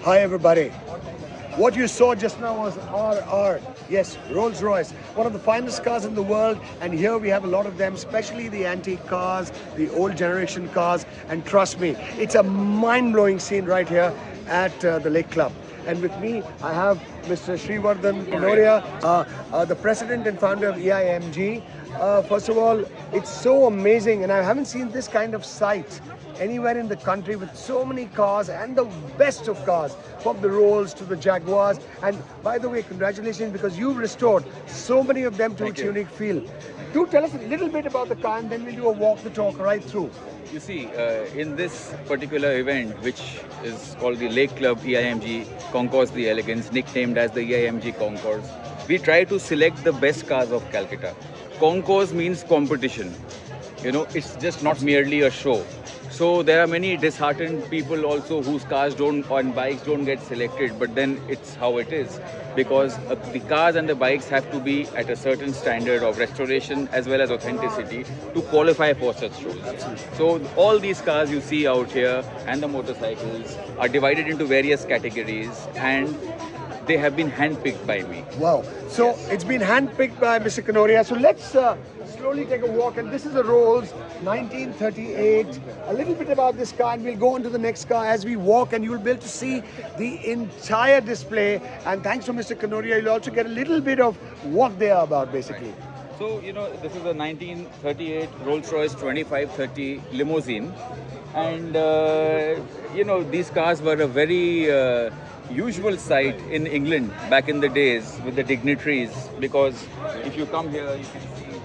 Hi everybody. What you saw just now was RR. Yes, Rolls-Royce, one of the finest cars in the world, and here we have a lot of them, especially the antique cars, the old generation cars, and trust me, it's a mind-blowing scene right here at the Lake Club. And with me, I have Mr. Srivardhan Kanoria, the president and founder of EIMG. First of all, it's so amazing, and I haven't seen this kind of sight anywhere in the country with so many cars and the best of cars, from the Rolls to the Jaguars. And by the way, congratulations, because you've restored so many of them to its unique feel. Do tell us a little bit about the car, and then we'll do a walk the talk right through. You see, in this particular event, which is called the Lake Club EIMG Concourse the Elegance, nicknamed as the EIMG Concourse, we try to select the best cars of Calcutta. Concourse means competition. You know, it's just not merely a show. So there are many disheartened people also whose cars on bikes don't get selected, but then it's how it is, because the cars and the bikes have to be at a certain standard of restoration as well as authenticity to qualify for such shows. So all these cars you see out here and the motorcycles are divided into various categories, and they have been handpicked by me. Wow. So it's been handpicked by Mr. Kanoria. So let's slowly take a walk. And this is a Rolls 1938. A little bit about this car, and we'll go on to the next car as we walk, and you'll be able to see the entire display. And thanks to Mr. Kanoria, you'll also get a little bit of what they are about, basically. So, you know, this is a 1938 Rolls-Royce 2530 limousine. And, you know, these cars were a very usual sight in England back in the days with the dignitaries, because if you come here, you can see, you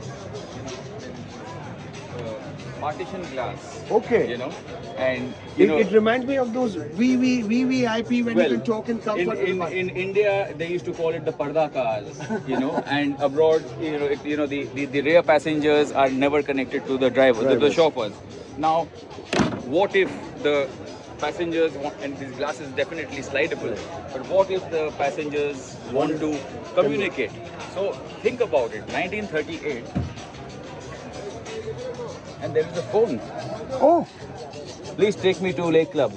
know, partition glass. Okay. You know, and you know, it reminds me of those VVIP when you can talk in comfort. In India, they used to call it the parda cars, you know, and abroad, the rear passengers are never connected to the driver, the chauffeurs. Now, what if the passengers want, and this glass is definitely slidable, but what if the passengers want to communicate? So think about it, 1938, and there is a phone. Oh, Please take me to Lake Club.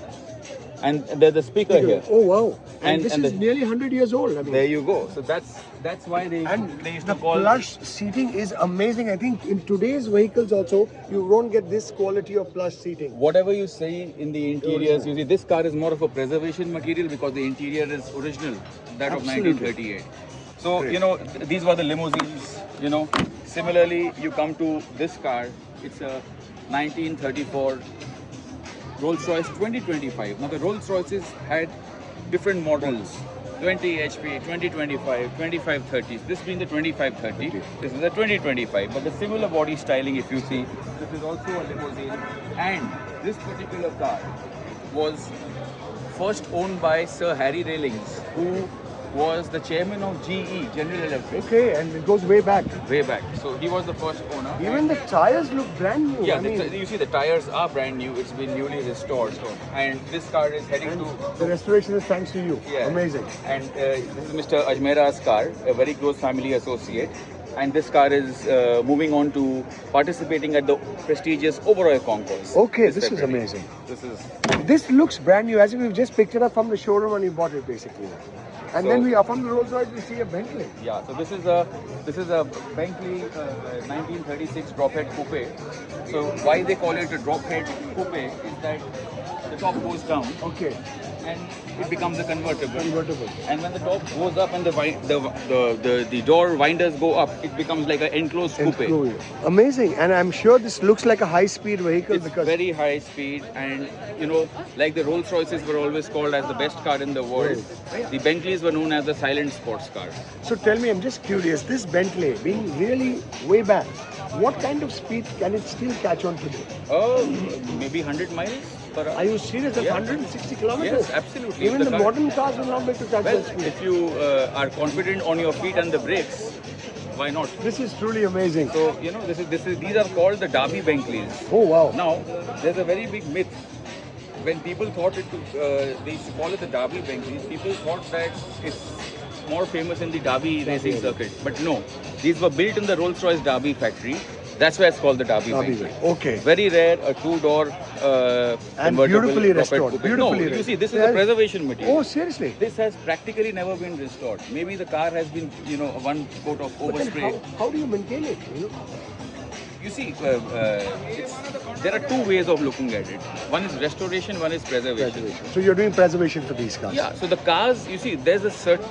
And there's a speaker here. oh wow. And this and is nearly 100 years old. I mean. There you go. So that's why they used The to call plush seating is amazing. I think in today's vehicles also, you won't get this quality of plush seating. whatever you see in the interiors. You see, this car is more of a preservation material because the interior is original, that Absolutely. of 1938. So, Great. you know, these were the limousines, you know. Similarly, you come to this car, it's a 1934 Rolls-Royce 2025. Now, the Rolls-Royces had different models. 20 HP, 2025, 2530. This being the 2530, this is the 2025. But the similar body styling, if you see, this is also a limousine. And this particular car was first owned by Sir Harry Railings, who was the chairman of GE, General Electric, Okay, and it goes way back. way back. So he was the first owner. Even the tires look brand new. Yeah, I mean, you see the tires are brand new. It's been newly restored. And this car is heading to the restoration is thanks to you. Yeah. Amazing. And this is Mr. Ajmera's car, a very close family associate. And this car is moving on to participating at the prestigious Oberoi Concourse. Okay, this is February. amazing. This This looks brand new, as if we've just picked it up from the showroom and you bought it basically. And then we up on the Rolls-Royce, we see a Bentley. yeah. So this is a Bentley 1936 drop head coupe. So why they call it a drop head coupe is that the top goes down Okay, and it becomes a convertible. convertible. And when the top goes up and the door winders go up, it becomes like an enclosed coupe. Cool. Amazing, and I'm sure this looks like a high-speed vehicle It's because very high speed, and you know, like the Rolls Royces were always called as the best car in the world, the Bentleys were known as the silent sports car. So tell me, I'm just curious, this Bentley being really way back, what kind of speed can it still catch on today? Oh, maybe 100 miles per hour. Are you serious? That's Yeah. 160 kilometers? Yes, absolutely. Even If the the car- modern cars will not be able to catch Well, that speed. if you are confident on your feet and the brakes, why not? This is truly amazing. So you know, these are called the Derby Bentleys. Oh wow. Now, there's a very big myth. When people thought they used to call it the Derby Bentleys, people thought that it's more famous in the Derby racing circuit. But no, these were built in the Rolls-Royce Derby factory, That's why it's called the Derby Derby Bentley. Bentley. Okay. Very rare, a two-door convertible beautifully coupé restored. coupe. Beautifully No, you restored. see, this is Yeah. a preservation material. Oh, seriously? This has practically never been restored. Maybe the car has been, one coat of But then overspray. how do you maintain it? You see, there are two ways of looking at it. One is restoration, one is preservation. So you're doing preservation for these cars? Yeah, so the cars, you see, there's a certain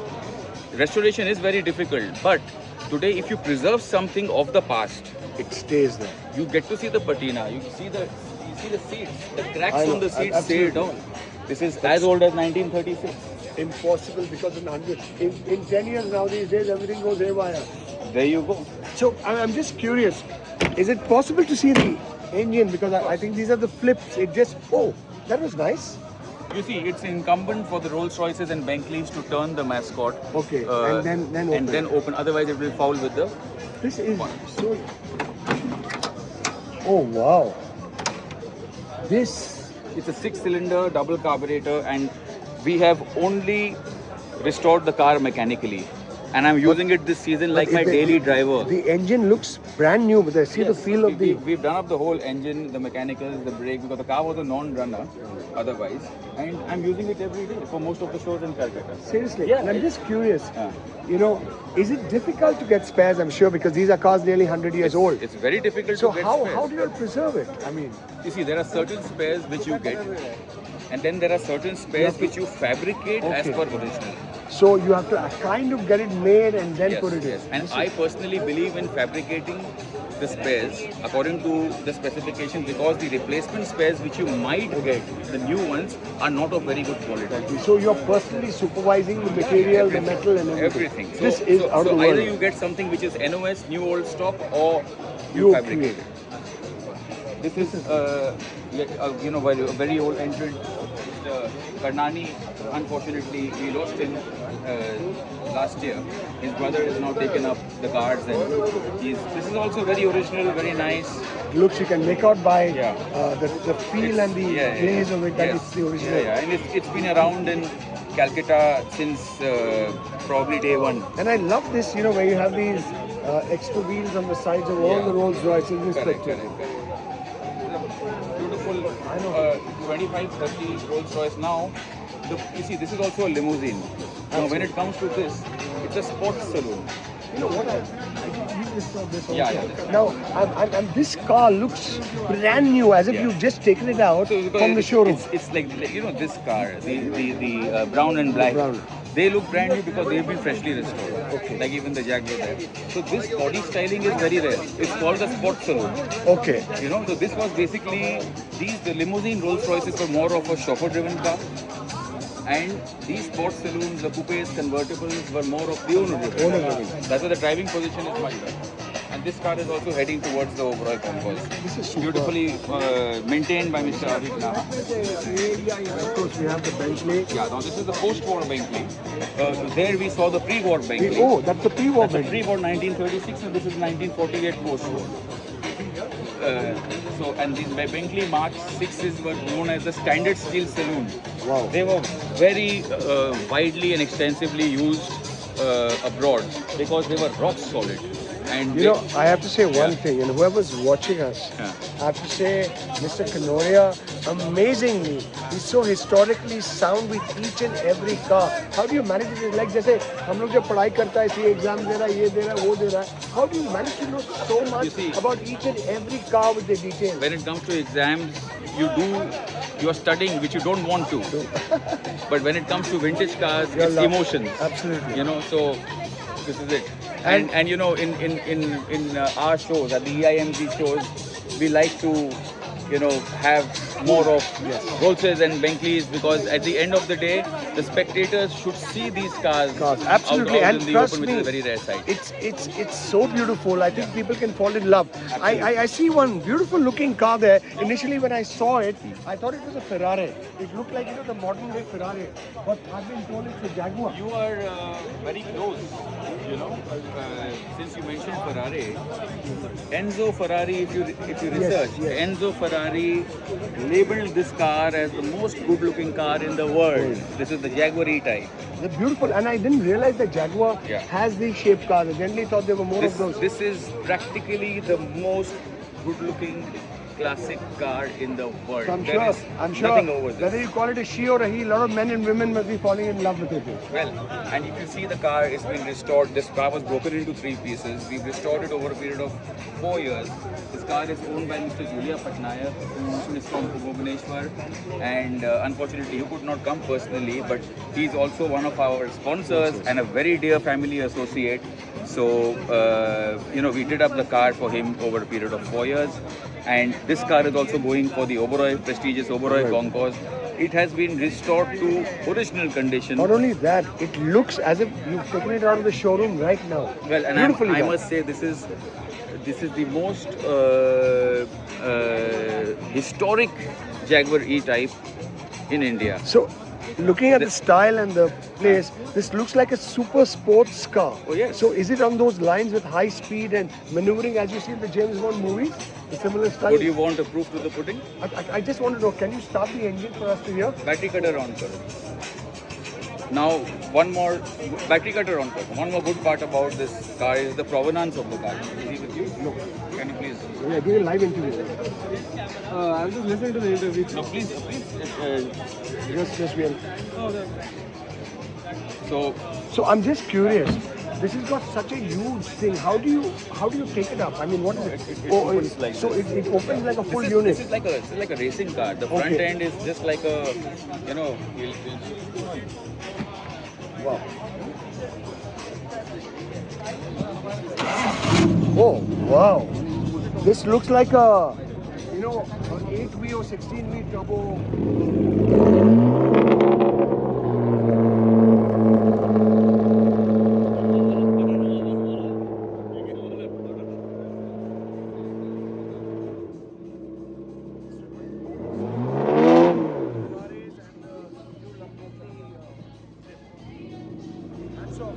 restoration is very difficult, but today if you preserve something of the past, It stays there. you get to see the patina, you see the seats, the cracks I know, on the seats stay absolutely. down. This is as old as 1936. Impossible because in 10 years now these days everything goes haywire. There you go. So I'm just curious, is it possible to see the engine? Because I think these are the flips. It just, oh, that was nice. You see, it's incumbent for the Rolls Royces and Bentleys to turn the mascot. Okay, and then open. open. Otherwise, it will foul with the. This is so. Oh wow! This It's a 6-cylinder double carburetor, and we have only restored the car mechanically. And I'm using it this season like my daily driver. The engine looks brand new, but I see the feel of the. We've done up the whole engine, the mechanicals, the brake, because the car was a non-runner otherwise. And I'm using it every day for most of the shows in Calcutta. Seriously, Yeah, and I'm just curious. Yeah. Is it difficult to get spares? I'm sure because these are cars nearly 100 years old. It's very difficult So to get how spares. do you preserve it? I mean, You see, there are certain spares which you get, and then there are certain spares which you fabricate as Okay. per original. so you have to kind of get it made and then put it Yes. in. And I personally believe in fabricating the spares according to the specification, because the replacement spares which you might get, the new ones, are not of very good quality. So you're personally supervising the material, the metal, and everything. Everything. This is out of the either world. you get something which is NOS, new old stock, or You you fabricate create. it. This is, a very old entrant, Mr. Karnani. Unfortunately, we lost him last year. His brother has now taken up the cards, and this is also very original, very nice. Looks you can make out by Yeah. the feel and the glaze of it that Yes. it's the original. Yeah, and it's been around in Calcutta since probably day one. And I love this, where you have these extra wheels on the sides of all Yeah. the Rolls Royces in this Correct, picture. correct. Beautiful 25, 30 Rolls Royce now. You see, this is also a limousine. Now, when it comes to this, it's a sports saloon. You know what? I think you just saw this also. Yeah. Now, this car looks brand new, as if Yeah. you've just taken it out So, because from the showroom. It's like this car, the brown and black. Brown. They look brand new because they've been freshly restored. Okay. Like even the Jaguar there. So this body styling is very rare. It's called the sports saloon. Okay. So this was basically the limousine Rolls Royces were more of a chauffeur-driven car, and these sports saloons, the coupes, convertibles were more of the owner-driven. Owner-driven. That's why the driving position is much better. And this car is also heading towards the overall concourse. This is super. Beautifully maintained by Mr. Avik Naha. Of course, we have the Bentley. Yeah, now this is the post-war Bentley. There we saw the pre-war Bentley. Oh, that's the pre-war That's the Bentley. pre-war 1936, and this is 1948 post-war. And these Bentley Mark 6s were known as the Standard Steel Saloon. Wow. They were very widely and extensively used abroad because they were rock solid. And I have to say one Yeah. thing, and whoever's watching us, Yeah. I have to say, Mr. Kanoria, amazingly, he's so historically sound with each and every car. How do you manage it? Like, जैसे हम लोग जब पढ़ाई करता है, इसी exam दे रहा है, ये दे रहा है, वो दे रहा है. How do you manage to know so much You see, about each and every car with the details? when it comes to exams, you are studying which you don't want to. But when it comes to vintage cars, Your it's love. emotions. Absolutely. So this is it. And in our shows, at the EIMG shows, we like to have more of Rolls-Royces and Bentleys, because at the end of the day, the spectators should see these cars Absolutely, out and in the trust open, which me, is a very rare sight. it's so beautiful. I think people can fall in love. I see one beautiful looking car there. Initially, when I saw it, I thought it was a Ferrari. It looked like the modern day Ferrari, but I've been told it's a Jaguar. You are very close, since you mentioned Ferrari. Enzo Ferrari, if you research, yes. Enzo Ferrari labeled this car as the most good-looking car in the world. This is the Jaguar E-Type. They're beautiful, and I didn't realize that Jaguar Yeah. has these shaped cars. I generally thought there were more This, of those. this is practically the most good-looking classic car in the world. So I'm There sure, is I'm sure, nothing over this. whether you call it a she or a he, a lot of men and women must be falling in love with it. Well, and if you see the car, it's been restored. This car was broken into 3 pieces. We've restored it over a period of 4 years. This car is owned by Mr. Julia Patnaik, who is from Bhubaneswar, and unfortunately he could not come personally, but he's also one of our sponsors and a very dear family associate. So, we did up the car for him over a period of 4 years. And this car is also going for the Oberoi, prestigious Oberoi Concours. It has been restored to original condition. Not only that, it looks as if you've taken it out of the showroom right now. Well, and Beautifully I done. must say this is the most historic Jaguar E-Type in India. So, looking at the style and the place, this looks like a super sports car. Oh, yes. So, is it on those lines with high speed and maneuvering as you see in the James Bond movies? A similar style? Would you want a proof to the pudding? I just want to know, can you start the engine for us to hear? Battery cutter on karo. Now, one more battery cutter on karo. One more good part about this car is the provenance of the car. Is he with you? No. Can you please? We are doing a live interview. I was just listening to the interview. No, please. Just real. So, I'm just curious. This has got such a huge thing. How do you take it up? I mean, what is it? It opens like so this. it opens like a full this unit. is like a racing car. The front Okay. end is just like a, Wow. Oh, wow. This looks like a, an 8V or 16V turbo.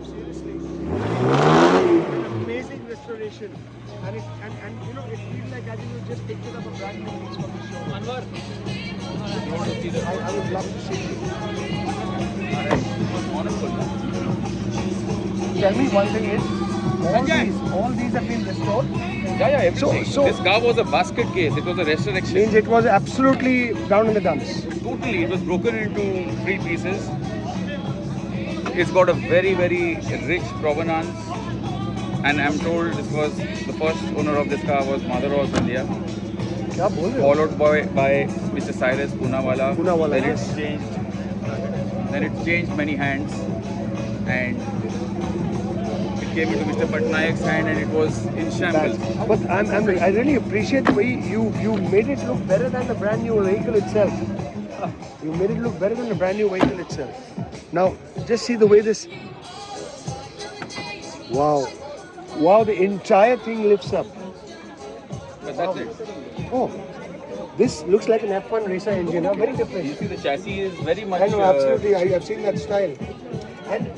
Seriously, amazing restoration, and it feels like as if you just picked it up a brand new piece from the show. I would love to see it. Tell me one thing is, all these have been restored. Yeah, everything. So- This car was a basket case. It was a restoration. Means it was absolutely down in the dumps. Totally, it was broken into 3 pieces. It's got a very, very rich provenance, and I'm told this was the first owner of this car was Mother of India, क्या बोल रहे हो? followed by Mr. Cyrus Poonawalla. Poonawalla, Then yes. it's changed many hands, and it came into Mr. Patnaik's hand, and it was in shambles. But I really appreciate the way you made it look better than the brand new vehicle itself. You made it look better than the brand new vehicle itself. Now, just see the way this. Wow, the entire thing lifts up. But that's it. Oh, this looks like an F1 racer engine. Very You different. see, the chassis is very much. I know, absolutely. I've seen that style. And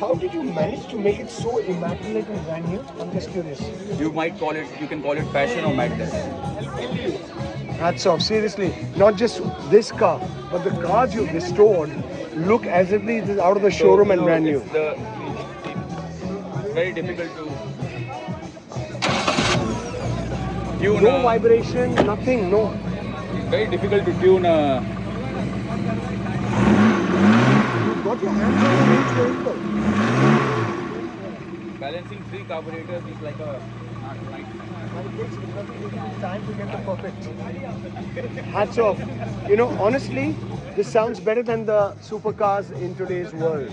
how did you manage to make it so immaculate and brand new? I'm just curious. You can call it passion or madness. Hats off, seriously. Not just this car, but the cars you've restored look as if it is out of the showroom and brand new. It's very difficult to tune. No vibration, nothing, no. It's very difficult to tune a. You've got your hands on the vehicle. Balancing 3 carburetors is like a nightmare. And it takes time to get the perfect. Hats off. Honestly, this sounds better than the supercars in today's world.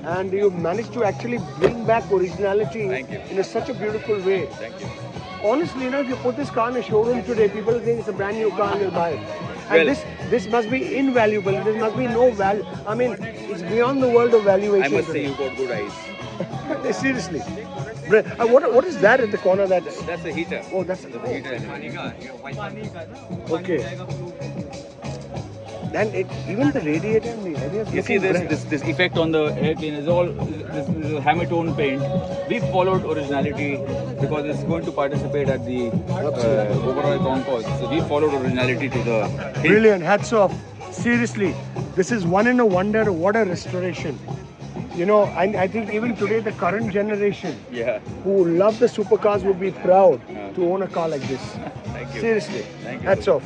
And you've managed to actually bring back originality Thank you. in such a beautiful way. Thank you. Honestly, if you put this car in a showroom today, people will think it's a brand new car and they'll buy it. And Well- this must be invaluable. There must be no value. I mean, it's beyond the world of valuation. I must say today. you got good eyes. Seriously. What is that at the corner? That's That's a heater. oh, that's The heater element. okay. And even the radiator and the area is You see looking bright. this effect on the air clean is all this is Hamilton paint. We followed originality because it's going to participate at the Oberoi Concours. So we followed originality to the hilt. Brilliant. Hats off. Seriously, this is one in a wonder. What a restoration. You know, and I think even today the current generation Yeah. who love the supercars would be proud Yeah. to own a car like this. Thank you. Seriously. Thank you. Hats off.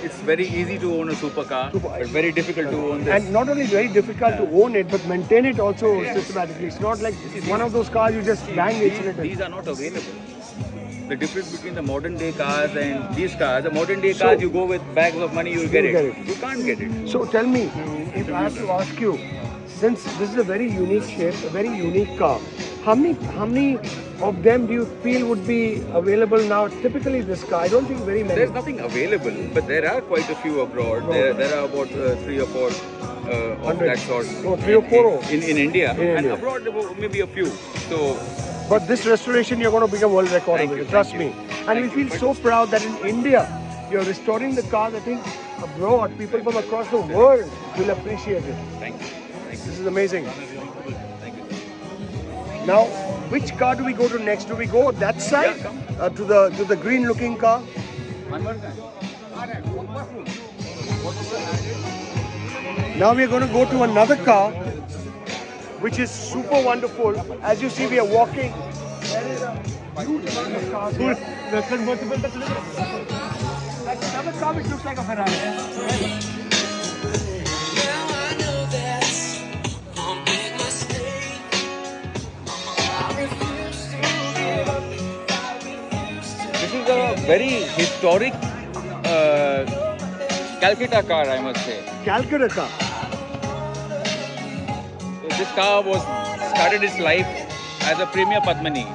It's very easy to own a supercar, but very difficult to own this. And not only very difficult to own it, but maintain it also systematically. It's not like one of those cars you just bang the accelerator. These are not available. The difference between the modern day cars and these cars, the modern day cars, you go with bags of money, you'll get You'll it. get it. You can't get it. So tell me, if I have to ask you, since this is a very unique shape, a very unique car, how many of them do you feel would be available now? Typically this car, I don't think very many. There's nothing available, but there are quite a few abroad. There are about 3 or 4 of that sort. Oh, 3 or 4? In India. In And India. abroad there were maybe a few. So But this restoration, you're going to become world record Thank with you, it. Trust thank me. you. And Thank we you. feel so proud that in India, you're restoring the cars. I think abroad, people from across the world will appreciate it. thank you. Thank you. This is amazing. Thank you. Now, which car do we go to next? Do we go that side come. to the green-looking car? Now we are going to go to another car, which is super wonderful. As you see, we are walking. There is a huge amount of cars here. The convertible, the Like another car which looks like a Ferrari. This is a very historic Calcutta car, I must say. Calcutta car. This car started its life as a Premier Padmini,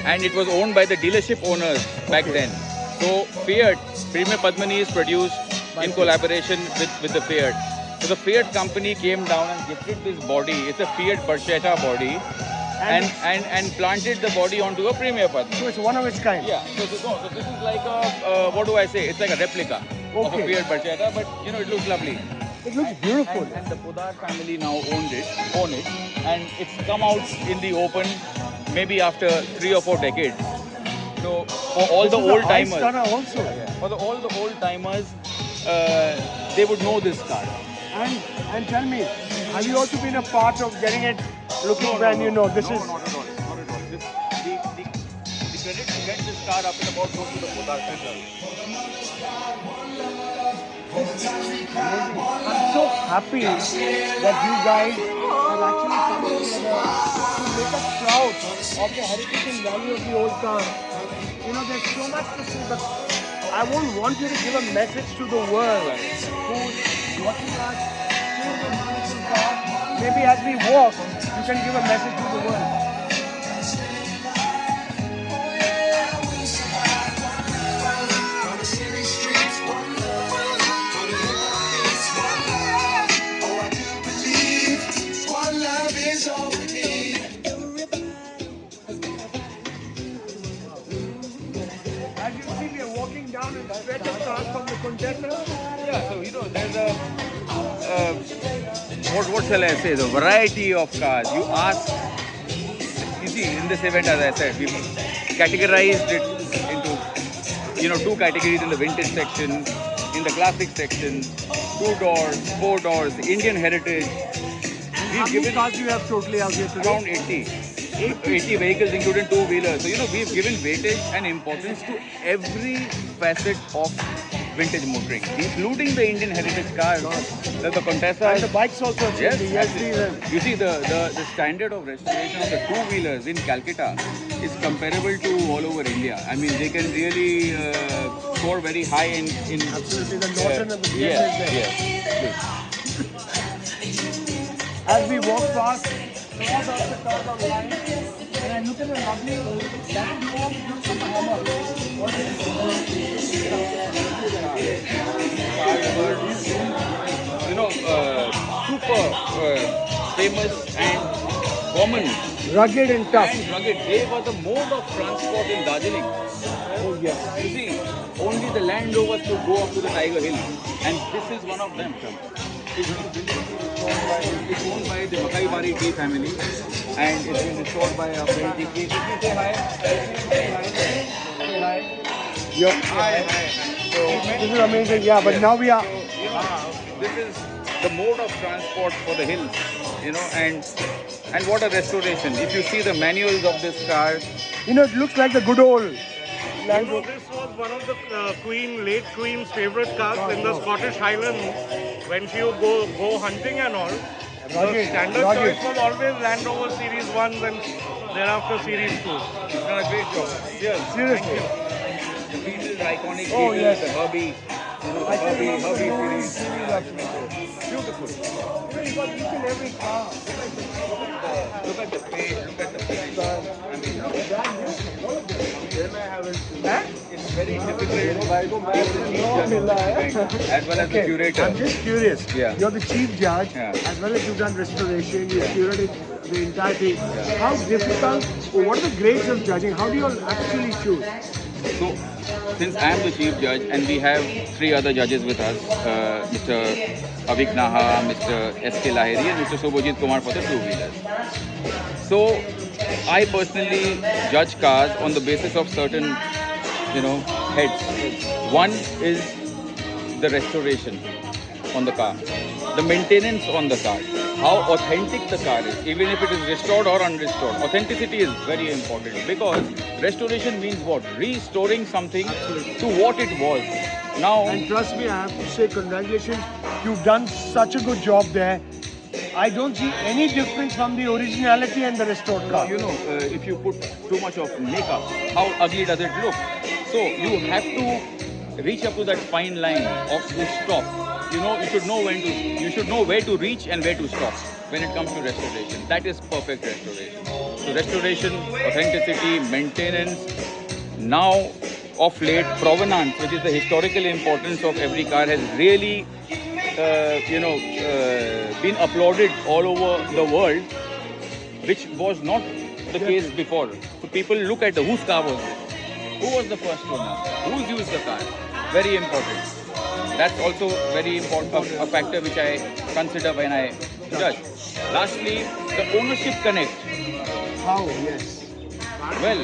and it was owned by the dealership owners back then. So Fiat Premier Padmini is produced in collaboration with the Fiat. So the Fiat company came down and gifted this body. It's a Fiat Barchetta body, and planted the body onto a Premier Padmini. So it's one of its kind. Yeah. So this is like a what do I say? It's like a replica of Okay. a Fiat Barchetta, but you know it looks lovely. It looks beautiful. And the Podar family now own it, and it's come out in the open maybe after 3 or 4 decades. So for all This the is a old high timers, stunner also. for all the old timers, they would know this car. And tell me, have you also been a part of getting it looking brand new? No, this is. Not at all. Not at all. The credit to get this car up and about goes to the Podar family. I'm so happy that you guys have actually come together to make us proud of the heritage and value of the old car. You know, there's so much to see, but I won't want you to give a message to the world who's watching us, seeing the beautiful car. Maybe as we walk, you can give a message to the world. As you see, we are walking down and stretch of cars from the Contessa. Yeah, so you know, there's a what shall I say? The variety of cars. You ask. You see, in this event, as I said, we categorized it into 2 categories in the vintage section, in the classic section, 2 doors, 4 doors, Indian heritage. How many cars do you have totally out here today? Around 80 vehicles, including 2-wheelers. So we've given weightage and importance to every facet of vintage motoring, including the Indian heritage cars, the Contessa. And the bikes also. Yes, the ESPs. you see the standard of restoration of the 2-wheelers in Calcutta is comparable to all over India. I mean, they can really score very high in Absolutely, the Norton and the BS yes, there. yes. As we walk past, some of the cars are lying, and I look at the lovely Land Rover from the Hummer. What is You know, super famous and common rugged and tough. and rugged. They were the mode of transport in Darjeeling. Oh yes. You see, only the Land Rovers could go up to the Tiger Hill, and this is one of them. It's owned by the Makai Bari tea family, and it's been restored by a friend. Say hi. Say hi. Say hi. Yeah. Hi. This is amazing. Yeah, but now we are. This is the mode of transport for the hills, you know, and what a restoration. If you see the manuals of this car, You know, it looks like the good old You Land know, Rover. this was one of the late Queen's favorite cars in the Scottish Highlands when she would go hunting and all. The Rugged, standard rugged. choice was always Land Rover Series 1 and thereafter Series 2. it's done a great job. Yes, Seriously. the Beatles, iconic Oh, Beatles, yes. the Herbie, you know, the I can Herbie remember the whole series. series actually. Beautiful. You got each and every car. Look at the paint, look at the finish. I mean, it's very difficult to keep the chief judge of this event as well as the Okay, curator. I'm just curious. Yeah. You're the chief judge, Yeah. as well as you've done restoration, you've curated the entire thing. How difficult, or what are the grades of judging? How do you all actually choose? So, since I am the chief judge and we have 3 other judges with us, Mr. Avik Naha, Mr. S.K. Lahiri and Mr. Sobhajit Kumar for the two-wheelers. So, I personally judge cars on the basis of certain, you know, heads. One is the restoration on the car, the maintenance on the car, how authentic the car is, even if it is restored or unrestored. Authenticity is very important because restoration means what? Restoring something to what it was. Now, And trust me, I have to say congratulations. You've done such a good job there. I don't see any difference from the originality and the restored car. you know, if you put too much of makeup, how ugly does it look? So you have to reach up to that fine line of to stop. You know, you should know where to reach and where to stop when it comes to restoration. That is perfect restoration. So restoration, authenticity, maintenance. Now, of late, provenance, which is the historical importance of every car, has really, been applauded all over the world, which was not the case before. So people look at whose car was this? Who was the first owner? Who's used the car? Very important. That's also very important, a factor which I consider when I judge. Lastly, the ownership connect. How? Yes. Well,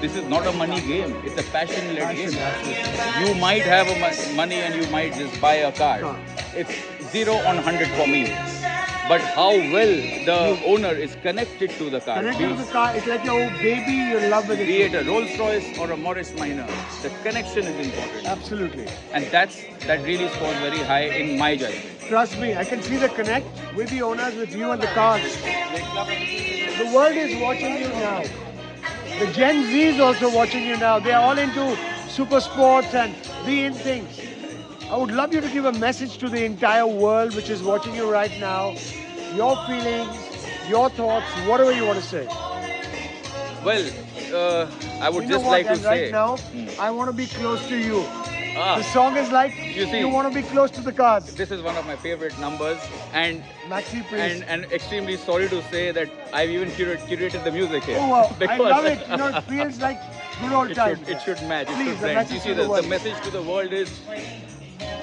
this is not a money game. It's a passion-led game. You might have money and you might just buy a car. It's 0 on 100 for me. But how well the owner is connected to the car. Connected to the car, it's like your own baby, you're in love with Be it. it a Rolls Royce or a Morris Minor, the connection is important. Absolutely. And that really scores very high in my judgment. Trust me, I can see the connect with the owners, with you and the cars. The world is watching you now. The Gen Z is also watching you now. They are all into super sports and the in things. I would love you to give a message to the entire world which is watching you right now. Your feelings, your thoughts, whatever you want to say. Well, I would You know just what? like to And right say, now, I want to be close to you. Ah. The song is like You see- you want to be close to the cars. this is one of my favorite numbers, and Maxi, please. and extremely sorry to say that I've even curated the music here. Oh, wow. I Because love it. You know, it feels like good old times. it should match. It Please, should the blend. You message see, to the the world. message to the world is,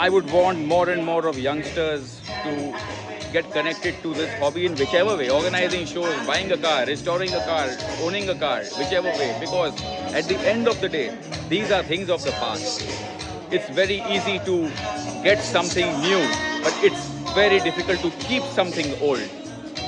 I would want more and more of youngsters to get connected to this hobby in whichever way. Organizing shows, buying a car, restoring a car, owning a car, whichever way. Because at the end of the day, these are things of the past. It's very easy to get something new, but it's very difficult to keep something old.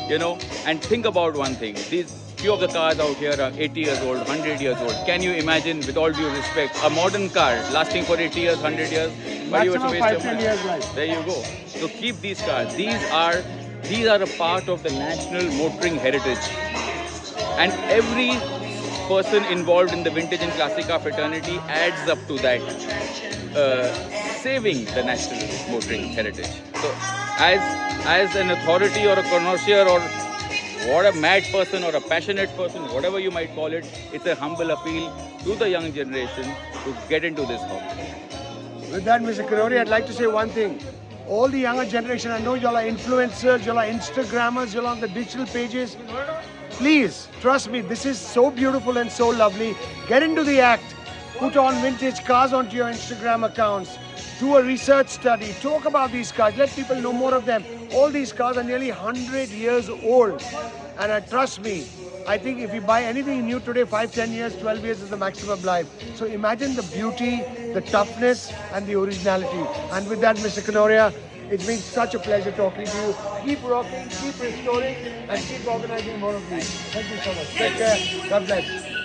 You know, and think about one thing. These few of the cars out here are 80 years old, 100 years old. Can you imagine, with all due respect, a modern car lasting for 80 years, 100 years? Why you have to Maximum waste your 5-10 money? years life. There you go. So keep these cars. These are a part of the national motoring heritage. And every person involved in the vintage and classic car fraternity adds up to that, saving the national motoring heritage. So as an authority or a connoisseur or what a mad person or a passionate person, whatever you might call it, it's a humble appeal to the young generation to get into this hobby. With that, Mr. Karori, I'd like to say one thing. All the younger generation, I know y'all are influencers, y'all are Instagrammers, y'all are on the digital pages. Please, trust me, this is so beautiful and so lovely. Get into the act. Put on vintage cars onto your Instagram accounts. Do a research study. Talk about these cars. Let people know more of them. All these cars are nearly 100 years old. And trust me, I think if you buy anything new today, 5, 10 years, 12 years is the maximum life. So imagine the beauty, the toughness, and the originality. And with that, Mr. Kanoria, It's been such a pleasure talking to you. Keep rocking, keep restoring, and keep organizing more of these. Thank you so much. Take care. God bless.